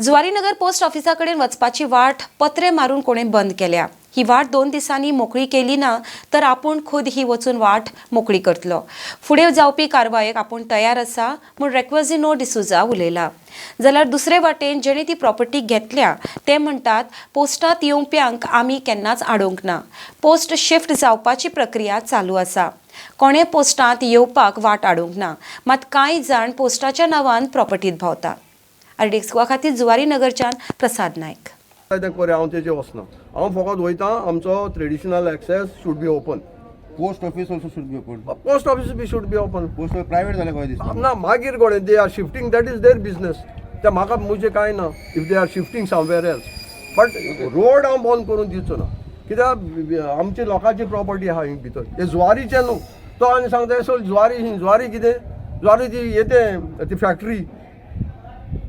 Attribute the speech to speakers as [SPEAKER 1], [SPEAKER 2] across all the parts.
[SPEAKER 1] Zuarinagar post ऑफिसा कडेन वचपाची वाट पत्रे मारून कोणें बंद केल्या। ही वाट 2 दिसांनी मोकळी केली ना तर आपूण खुद ही वचून वाट मोकळी करतलो। फुडें जावपी कारवायेक आपूण तयार आसा म्हूण रेक्वेजिनो डिसुजा उलयला। जाल्यार दुसरे वाटेन जेणे ती प्रॉपर्टी घेतल्या ते म्हणटात पोस्टांत येवप्यांक आमी केन्नाच आडोवंक ना। पोस्ट शिफ्ट जावपाची प्रक्रिया चालू आसा। कोणें पोस्टांत येवपाक वाट आडोवंक ना, मात कांय जाण पोस्टाच्या नांवान प्रॉपर्टीत भोंवता। आरडीएक्स खातीर जुवारीनगरच्यान प्रसाद नायक।
[SPEAKER 2] हांव तेजे वचना, हांव फकत वयता आमचो traditional access should be open.
[SPEAKER 3] Post office also should be open.
[SPEAKER 2] Post office be should be open.
[SPEAKER 3] Post private जालें खंय दिसता
[SPEAKER 2] ना मागीर कोणे they are shifting, that is their business. ते म्हाका म्हणजे कांय ना if they are shifting somewhere else. But road हांव बंद करून दिवचो ना, कित्याक आमची लोकांची प्रॉपर्टी आहा हिंग भितर. हे जुवारीचे न्हू, तो आनी सांगता सो जुवारी कितें, जुवारी ती येते ती factory.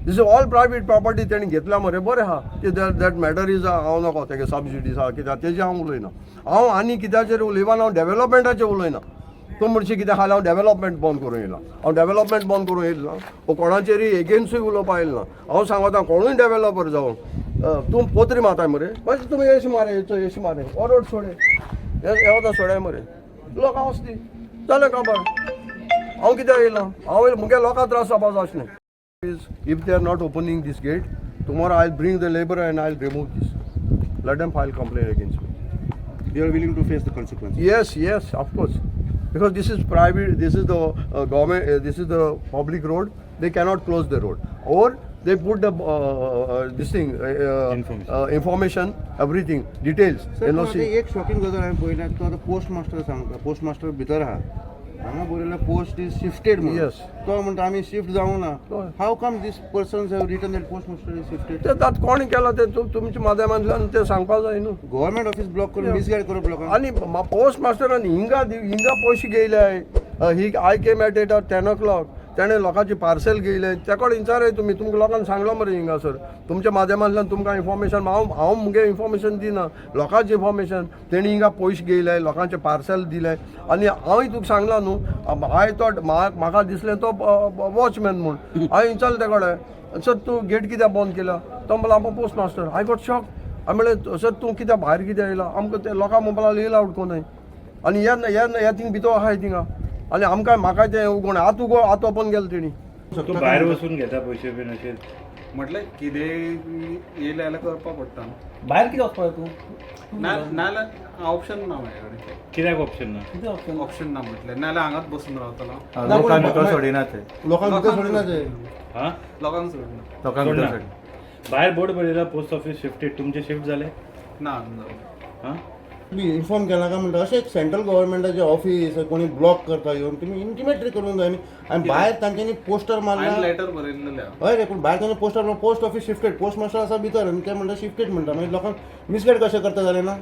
[SPEAKER 2] This is all private property तेणी घेतल्या मरे, बरें आहा. दॅट मॅटर इज हांव नाको तेगे सबसिडीज आहा कित्याक तेजे हांव उलयना. हांव आनी कित्याचेर उलयना, हांव डेव्हलपमेंटाचेर उलयना. तूं म्हणशी कितें हाल हांव डेव्हलपमेंट बंद करूं येयला. हांव डेव्हलपमेंट बंद करूं येयला ना, कोणाचेरी एगेन्स्टूय उलोवपा येयला ना. हांव सांगता कोणूय डेव्हलपर जावं तूं पोत्री मारताय मरे, मागीर तुमी येश मारे येश मारे ऑर्डर सोडे येवता सोडाय मरे, लोकां वचती जालें काबार. हांव कित्याक येयला, हांव मुगे लोकां त्रास जावपा जावचें न्हय. If they are not opening this gate, tomorrow I'll bring the labor and I'll remove this. Let them file complaint against me.
[SPEAKER 3] they are willing to face the consequences.
[SPEAKER 2] Yes, of course. Because this is private, this is the government, this is the public road. They cannot close the road. Or they put the this thing, information, everything, details.
[SPEAKER 3] Sir एक shocking गजाल हांवें पळयल्या, तो आतां post master सांगता, post master भितर आहा, हांगा बरयला पोस्ट इज शिफ्टेड म्हणून.
[SPEAKER 2] Yes.
[SPEAKER 3] तो म्हणटा आमी शिफ्ट जावं ना. How come these persons have written that post master is shifted?
[SPEAKER 2] ते तात कोणी केला ते तुमच्या माध्यमांतल्यान ते सांगपाक जाय न्हू.
[SPEAKER 3] गव्हर्मेंट ऑफिस ब्लॉक करून मिसगायड करप लोकांक.
[SPEAKER 2] आणि पोस्ट मास्टरान हिंगा पयशे घेयले. ही आय केम एट 10 o'clock. तेणें लोकांची पार्सल घेयले. तेकोड विचारय तुमी, तुमकां लोकांक सांगलो मरे हिंगासर तुमच्या माध्यमांतल्यान तुमकां इन्फॉर्मेशन. हांव मुगे इन्फॉर्मेशन दिना, लोकांचे इन्फॉर्मेशन. तेणी हिंगा पयशे घेयले, लोकांचे पार्सल दिले. आनी हांवें तुका सांगला न्हू, हांवें तो म्हाका दिसलें तो वॉचमॅन म्हूण. हांवें विचारलें ते कडेन, सर तूं गेट कित्याक बंद केला? तो म्हणला आमकां post master. I got shock. हांवें म्हणलें सर तूं कित्याक भायर कित्याक येयला? आमकां ते लोकांक म्हणपाक येयला आउट कोन्नाय. आनी हे थिंग भितर आहाय थिंगा. आनी आमकां म्हाका तें उगोण आत ओपन गेलो तेणी.
[SPEAKER 4] तूं भायर वचून घेता पयशे बीन अशें
[SPEAKER 5] म्हटल्यार कितें येयलें जाल्यार करपा पडटा.
[SPEAKER 6] भायर कितें वचपाक तूं?
[SPEAKER 5] नाल्यार ऑप्शन ना म्हाजे कडेन.
[SPEAKER 4] कित्याक ऑप्शन ना?
[SPEAKER 6] कितें ऑप्शन?
[SPEAKER 5] ऑप्शन ना म्हटल्यार, नाल्यार हांगाच बसून रावतलो.
[SPEAKER 6] लोकांक भितर सोडिना ते.
[SPEAKER 3] लोकांक भितर सोडिना ते.
[SPEAKER 4] हां
[SPEAKER 5] लोकांक सोडना.
[SPEAKER 6] लोकांक भितर
[SPEAKER 4] सोडना.
[SPEAKER 6] सोडिना.
[SPEAKER 4] भायर बोर्ड बरयला पोस्ट ऑफिस शिफ्टेड. तुमचे शिफ्ट जाले?
[SPEAKER 5] ना
[SPEAKER 4] हां
[SPEAKER 3] तुम्ही इन्फॉर्म केला का म्हणटा अशें सेंट्रल गव्हर्मेंटाचे ऑफिस कोणी ब्लॉक करता येवन तुमी इंटिमेट करूंक जाय न्ही. आनी भायर तांच्यांनी पोस्टर मारला.
[SPEAKER 5] हांवें लेटर बरयल्लें.
[SPEAKER 3] हय रे, पूण भायर तांणी poster post office shifted, post master आसा भितर आनी ते म्हणटा शिफ्टेड म्हणटा. मागीर लोकांक मिसगायड कशें करता जालें ना.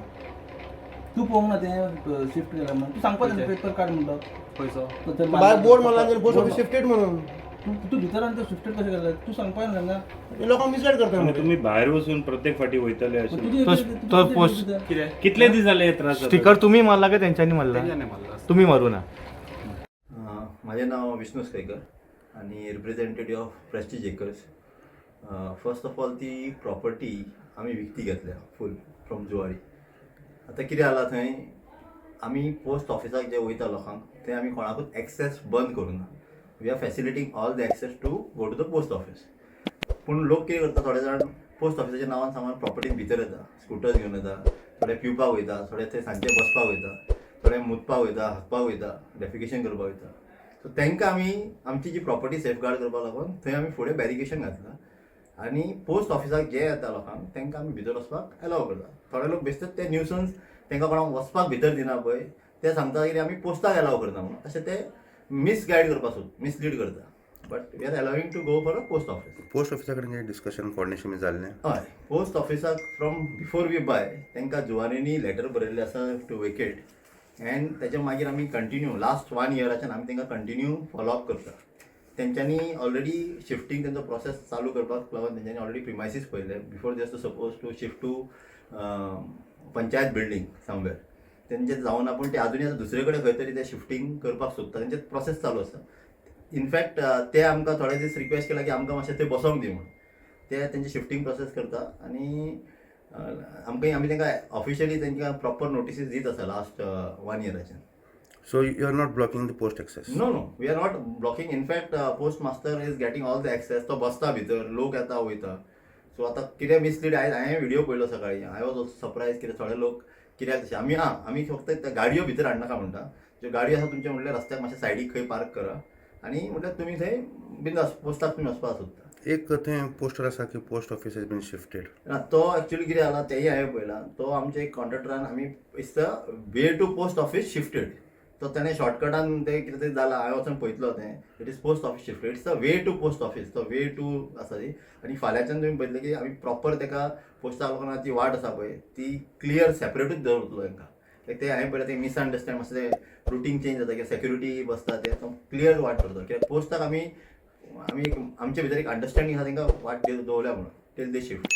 [SPEAKER 6] तूं पळोवंक ना तें शिफ्ट केला म्हणून. तूं सांगपा जाय पेपर कार्ड म्हणटा.
[SPEAKER 5] खंयचो?
[SPEAKER 3] भायर बोर्ड मारला आनी पोस्ट ऑफिस शिफ्टेड म्हणून.
[SPEAKER 6] तूं भितर आनी तें शिफ्टेड कशें केलें तूं सांगपा जाय ना.
[SPEAKER 3] हे लोकांक मिसगायड करता
[SPEAKER 4] आनी
[SPEAKER 3] म्हणून.
[SPEAKER 4] तुमी भायर वचून प्रत्येक फाटी वयतले अशें?
[SPEAKER 6] तो पोस्ट
[SPEAKER 5] कितें
[SPEAKER 4] कितले दीस जाले हे त्रास जाता?
[SPEAKER 6] स्टिकर तुम्ही मारला का त्यांच्यानी मारला?
[SPEAKER 5] तेंच्यानी मारला.
[SPEAKER 6] तुम्ही मारू ना.
[SPEAKER 7] माझे नाव विष्णू स्केकर आणि representative of Prestige acres. First of all ती प्रॉपर्टी आम्ही विकती घेतल्या फूल फ्रॉम जुवारी. आता कितें जाला थंय आमी पोस्ट ऑफिसाक जे वयता लोकांक ते आमी कोणाकूच एक्सेस बंद करूना. We are facilitating all the access to go to the post office. पूण लोक कितें करता, थोडे जाण पोस्ट ऑफिसाच्या नांवान सामान प्रॉपर्टीन भितर येता, स्कुटर्स घेवन येता, थोडे पिवपाक वयता, थोडे थंय सांजचे बसपाक वयता, थोडे मुतपाक वयता, हातपाक वयता, डेफिकेशन करपाक वयता. सो तांकां आमी आमची जी प्रॉपर्टी सेफगार्ड करपाक लागून थंय आमी फुडें बॅरिकेशन घातला. आनी पोस्ट ऑफिसाक जे येता लोकांक तांकां आमी भितर वचपाक अलाव करता. थोडे लोक बेश्टेच ते न्यूसन्स तांकां कोणाक वचपाक भितर दिना पळय ते सांगता की आमी पोस्टाक अलाव करता म्हणून. अशें ते मिसगायड करपाक मिसलीड करता. But we are allowing to go for a post office.
[SPEAKER 8] Post ऑफिसा कडेन कितें डिस्कशन कोऑर्डिनेशन जाल्लें?
[SPEAKER 7] हय, पोस्ट ऑफिसाक फ्रॉम बिफोर वी बाय तांकां जुवारीनी लेटर बरयल्लें आसा टू वेकेट. एंड तेच्या मागीर आमी कंटिन्यू लास्ट 1 yearच्यान आमी तांकां कंटिन्यू फॉलोअप करता. तेंच्यांनी ऑलरेडी शिफ्टिंग तेंचो प्रोसेस चालू करपाक लागून तेंच्यांनी ऑलरेडी प्रिमायसीस पळयले before they suppose to shift to panchayat building somewhere. तेंचे जावना, पूण ते आजुनी आतां दुसरे कडेन खंय तरी ते शिफ्टिंग करपाक सोदता. तेंचे प्रोसेस चालू आसा. इनफॅक्ट ते आमकां थोडे दीस रिक्वेस्ट केला की आमकां मातशें थंय बसोंक दी म्हणून. ते त्यांची शिफ्टिंग प्रोसेस करता आणि आमी तांकां ऑफिशियली तांकां प्रॉपर नोटिसीस दीत आसा लास्ट 1 इयराच्यान.
[SPEAKER 8] So you are not blocking the post access.
[SPEAKER 7] No we are not blocking. In fact post master is getting all the access. तो बसता भितर, लोक येता वयता. सो आतां कितें मिसलीड हांवें व्हिडिओ पळयलो सकाळी. आय वॉज ऑल्सो सरप्रायज कितें थोडे लोक कित्याक तशें आमी फक्त त्या गाडयो भितर हाडनाका म्हणटा. ज्यो गाडयो आसा तुमचे म्हटल्यार रस्त्याक मातशें सायडीक खंय पार्क करा आनी म्हटल्यार तुमी थंय बिंदास पोस्टाक तुमी वचपाक सोदता.
[SPEAKER 8] एक थंय पोस्टर आसा की post office has been shifted.
[SPEAKER 7] तो एक्चुअली कितें जाला तेही हांवें पळयला. तो आमच्या एक कॉन्ट्रॅक्टरान आमी it's the way to post office shifted. तो ताणें शॉर्टकटान तें कितें तरी जालां. हांवें वचून पळयतलो तें. It is post office shifted. It's the way to post office. तो वे टू आसा ती. आनी फाल्यांच्यान तुमी पळयतलें की आमी प्रॉपर ताका पोस्टा लोकांना ती वाट आसा पळय ती क्लियर सेपरेटूच दवरतलो तांकां. ते हांवें पळयलें तें मिसअंडरस्टँड मातशें तें रुटीन चेंज जाता किंवां सेक्युरिटी बसता तें तो क्लियर वाट करता. कित्याक पोस्टाक आमी आमचे भितर एक अंडरस्टँडींग आसा तांकां वाट दवरल्या म्हणून टील दे शिफ्ट.